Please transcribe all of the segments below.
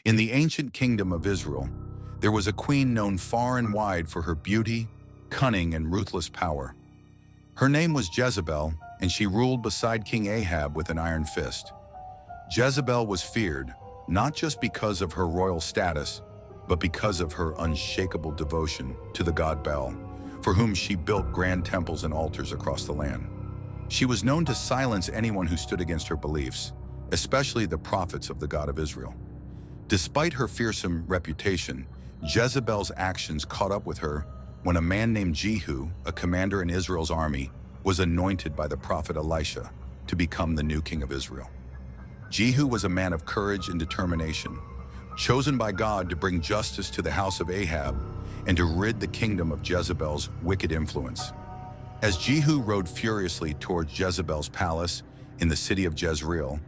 In the ancient kingdom of Israel, there was a queen known far and wide for her beauty, cunning, and ruthless power. Her name was Jezebel, and she ruled beside King Ahab with an iron fist. Jezebel was feared, not just because of her royal status, but because of her unshakable devotion to the god Baal, for whom she built grand temples and altars across the land. She was known to silence anyone who stood against her beliefs, especially the prophets of the God of Israel. Despite her fearsome reputation, Jezebel's actions caught up with her when a man named Jehu, a commander in Israel's army, was anointed by the prophet Elisha to become the new king of Israel. Jehu was a man of courage and determination, chosen by God to bring justice to the house of Ahab and to rid the kingdom of Jezebel's wicked influence. As Jehu rode furiously towards Jezebel's palace in the city of Jezreel,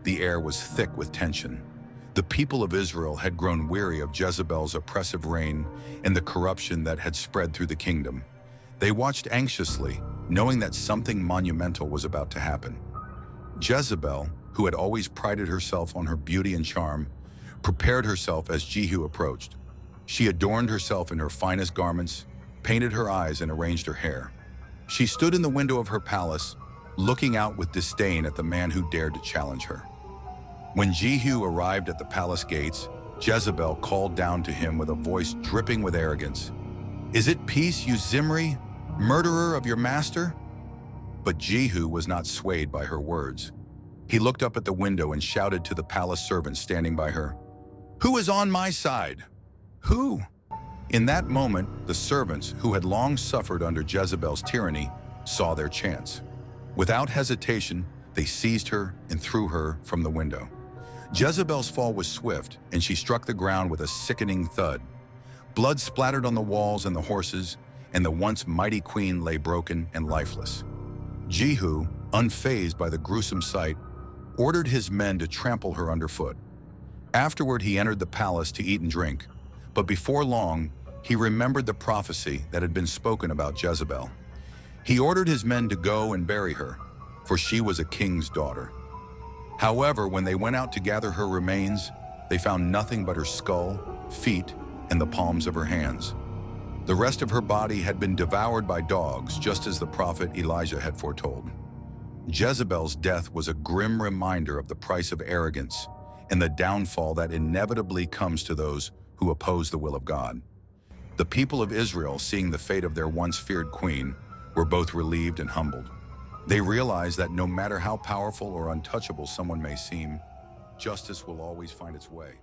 the air was thick with tension. The people of Israel had grown weary of Jezebel's oppressive reign and the corruption that had spread through the kingdom. They watched anxiously, knowing that something monumental was about to happen. Jezebel, who had always prided herself on her beauty and charm, prepared herself as Jehu approached. She adorned herself in her finest garments, painted her eyes, and arranged her hair. She stood in the window of her palace, looking out with disdain at the man who dared to challenge her. When Jehu arrived at the palace gates, Jezebel called down to him with a voice dripping with arrogance. "Is it peace, you Zimri, murderer of your master?" But Jehu was not swayed by her words. He looked up at the window and shouted to the palace servants standing by her, "Who is on my side? Who?" In that moment, the servants, who had long suffered under Jezebel's tyranny, saw their chance. Without hesitation, they seized her and threw her from the window. Jezebel's fall was swift, and she struck the ground with a sickening thud. Blood splattered on the walls and the horses, and the once mighty queen lay broken and lifeless. Jehu, unfazed by the gruesome sight, ordered his men to trample her underfoot. Afterward, he entered the palace to eat and drink, but before long, he remembered the prophecy that had been spoken about Jezebel. He ordered his men to go and bury her, for she was a king's daughter. However, when they went out to gather her remains, they found nothing but her skull, feet, and the palms of her hands. The rest of her body had been devoured by dogs, just as the prophet Elijah had foretold. Jezebel's death was a grim reminder of the price of arrogance and the downfall that inevitably comes to those who oppose the will of God. The people of Israel, seeing the fate of their once feared queen, were both relieved and humbled. They realized that no matter how powerful or untouchable someone may seem, justice will always find its way.